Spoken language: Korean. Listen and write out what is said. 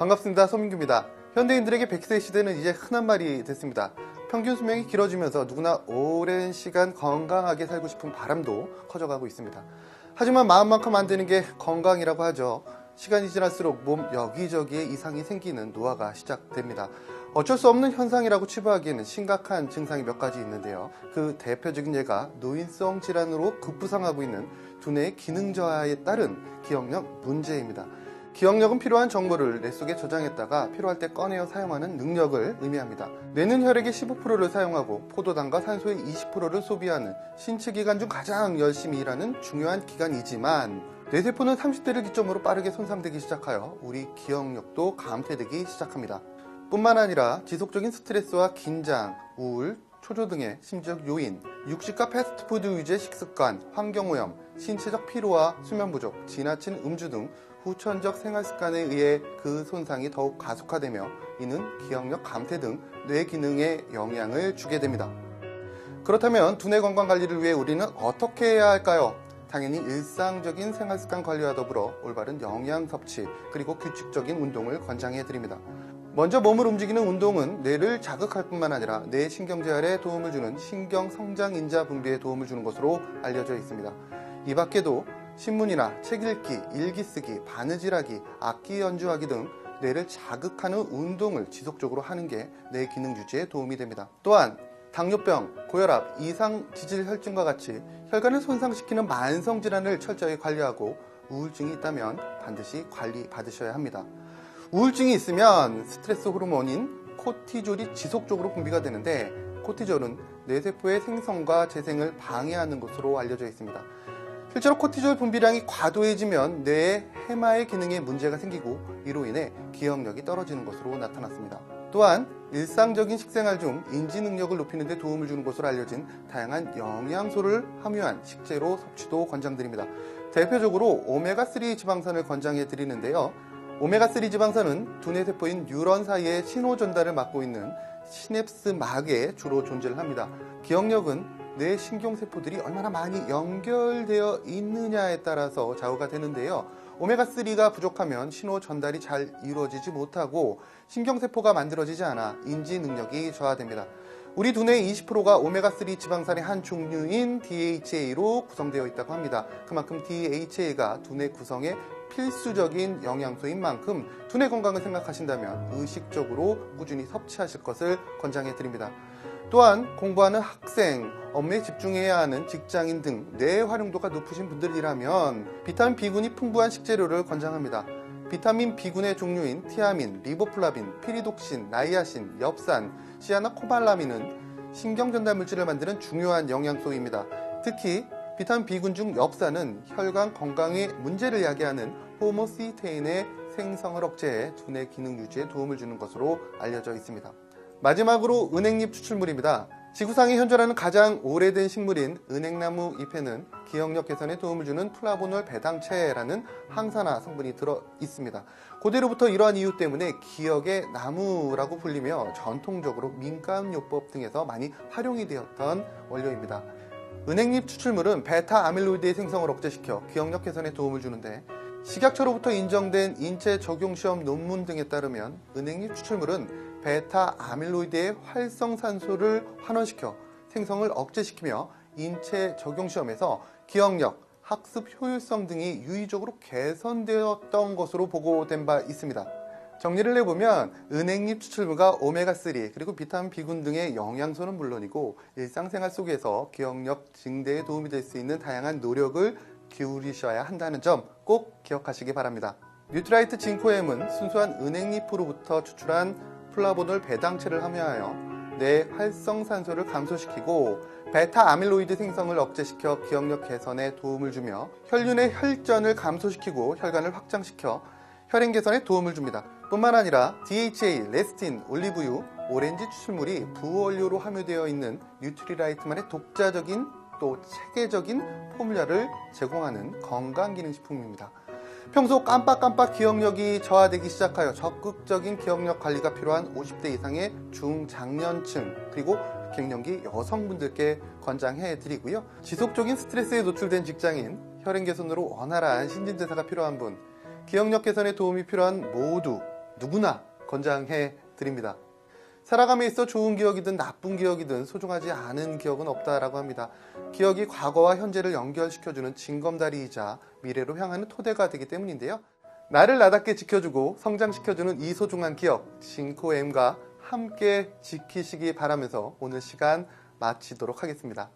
반갑습니다. 서민규입니다. 현대인들에게 100세 시대는 이제 흔한 말이 됐습니다. 평균 수명이 길어지면서 누구나 오랜 시간 건강하게 살고 싶은 바람도 커져가고 있습니다. 하지만 마음만큼 안 되는 게 건강이라고 하죠. 시간이 지날수록 몸 여기저기에 이상이 생기는 노화가 시작됩니다. 어쩔 수 없는 현상이라고 치부하기에는 심각한 증상이 몇 가지 있는데요. 그 대표적인 예가 노인성 질환으로 급부상하고 있는 두뇌의 기능 저하에 따른 기억력 문제입니다. 기억력은 필요한 정보를 뇌 속에 저장했다가 필요할 때 꺼내어 사용하는 능력을 의미합니다. 뇌는 혈액의 15%를 사용하고 포도당과 산소의 20%를 소비하는 신체 기관 중 가장 열심히 일하는 중요한 기관이지만 뇌세포는 30대를 기점으로 빠르게 손상되기 시작하여 우리 기억력도 감퇴되기 시작합니다. 뿐만 아니라 지속적인 스트레스와 긴장, 우울, 초조 등의 심리적 요인, 육식과 패스트푸드 위주의 식습관, 환경오염, 신체적 피로와 수면 부족, 지나친 음주 등 후천적 생활습관에 의해 그 손상이 더욱 가속화되며 이는 기억력 감퇴 등 뇌 기능에 영향을 주게 됩니다. 그렇다면 두뇌 건강 관리를 위해 우리는 어떻게 해야 할까요? 당연히 일상적인 생활습관 관리와 더불어 올바른 영양 섭취 그리고 규칙적인 운동을 권장해 드립니다. 먼저 몸을 움직이는 운동은 뇌를 자극할 뿐만 아니라 뇌 신경재활에 도움을 주는 신경성장인자 분비에 도움을 주는 것으로 알려져 있습니다. 이 밖에도 신문이나 책 읽기, 일기 쓰기, 바느질하기, 악기 연주하기 등 뇌를 자극하는 운동을 지속적으로 하는 게 뇌 기능 유지에 도움이 됩니다. 또한 당뇨병, 고혈압, 이상 지질 혈증과 같이 혈관을 손상시키는 만성질환을 철저히 관리하고 우울증이 있다면 반드시 관리 받으셔야 합니다. 우울증이 있으면 스트레스 호르몬인 코티졸이 지속적으로 분비가 되는데 코티졸은 뇌세포의 생성과 재생을 방해하는 것으로 알려져 있습니다. 실제로 코티졸 분비량이 과도해지면 뇌의 해마의 기능에 문제가 생기고 이로 인해 기억력이 떨어지는 것으로 나타났습니다. 또한 일상적인 식생활 중 인지 능력을 높이는 데 도움을 주는 것으로 알려진 다양한 영양소를 함유한 식재료 섭취도 권장드립니다. 대표적으로 오메가3 지방산을 권장해 드리는데요. 오메가3 지방산은 두뇌 세포인 뉴런 사이의 신호 전달을 맡고 있는 시냅스막에 주로 존재를 합니다. 기억력은 뇌 신경세포들이 얼마나 많이 연결되어 있느냐에 따라서 좌우가 되는데요. 오메가3가 부족하면 신호 전달이 잘 이루어지지 못하고 신경세포가 만들어지지 않아 인지 능력이 저하됩니다. 우리 두뇌의 20%가 오메가3 지방산의 한 종류인 DHA로 구성되어 있다고 합니다. 그만큼 DHA가 두뇌 구성에 필수적인 영양소인 만큼 두뇌 건강을 생각하신다면 의식적으로 꾸준히 섭취하실 것을 권장해 드립니다. 또한 공부하는 학생, 업무에 집중해야 하는 직장인 등 뇌 활용도가 높으신 분들이라면 비타민 B군이 풍부한 식재료를 권장합니다. 비타민 B군의 종류인 티아민, 리보플라빈, 피리독신, 나이아신, 엽산, 시아나코발라민은 신경전달물질을 만드는 중요한 영양소입니다. 특히 비타민 B군 중 엽산은 혈관 건강에 문제를 야기하는 호모시테인의 생성을 억제해 두뇌 기능 유지에 도움을 주는 것으로 알려져 있습니다. 마지막으로 은행잎 추출물입니다. 지구상에 현존하는 가장 오래된 식물인 은행나무 잎에는 기억력 개선에 도움을 주는 플라보놀 배당체라는 항산화 성분이 들어 있습니다. 고대로부터 이러한 이유 때문에 기억의 나무라고 불리며 전통적으로 민간요법 등에서 많이 활용이 되었던 원료입니다. 은행잎 추출물은 베타 아밀로이드의 생성을 억제시켜 기억력 개선에 도움을 주는데 식약처로부터 인정된 인체 적용시험 논문 등에 따르면 은행잎 추출물은 베타 아밀로이드의 활성산소를 환원시켜 생성을 억제시키며 인체 적용시험에서 기억력, 학습 효율성 등이 유의적으로 개선되었던 것으로 보고된 바 있습니다. 정리를 해보면 은행잎 추출물과 오메가3 그리고 비타민 B군 등의 영양소는 물론이고 일상생활 속에서 기억력 증대에 도움이 될 수 있는 다양한 노력을 기울이셔야 한다는 점 꼭 기억하시기 바랍니다. 뉴트라이트 징코엠은 순수한 은행잎으로부터 추출한 플라보놀 배당체를 함유하여 뇌 활성산소를 감소시키고 베타 아밀로이드 생성을 억제시켜 기억력 개선에 도움을 주며 혈륜의 혈전을 감소시키고 혈관을 확장시켜 혈행 개선에 도움을 줍니다. 뿐만 아니라 DHA, 레스틴, 올리브유, 오렌지 추출물이 부원료로 함유되어 있는 뉴트리라이트만의 독자적인 또 체계적인 포뮬러를 제공하는 건강기능식품입니다. 평소 깜빡깜빡 기억력이 저하되기 시작하여 적극적인 기억력 관리가 필요한 50대 이상의 중장년층 그리고 갱년기 여성분들께 권장해 드리고요. 지속적인 스트레스에 노출된 직장인, 혈행 개선으로 원활한 신진대사가 필요한 분, 기억력 개선에 도움이 필요한 모두 누구나 권장해 드립니다. 살아감에 있어 좋은 기억이든 나쁜 기억이든 소중하지 않은 기억은 없다라고 합니다. 기억이 과거와 현재를 연결시켜주는 징검다리이자 미래로 향하는 토대가 되기 때문인데요. 나를 나답게 지켜주고 성장시켜주는 이 소중한 기억, 징코엠과 함께 지키시기 바라면서 오늘 시간 마치도록 하겠습니다.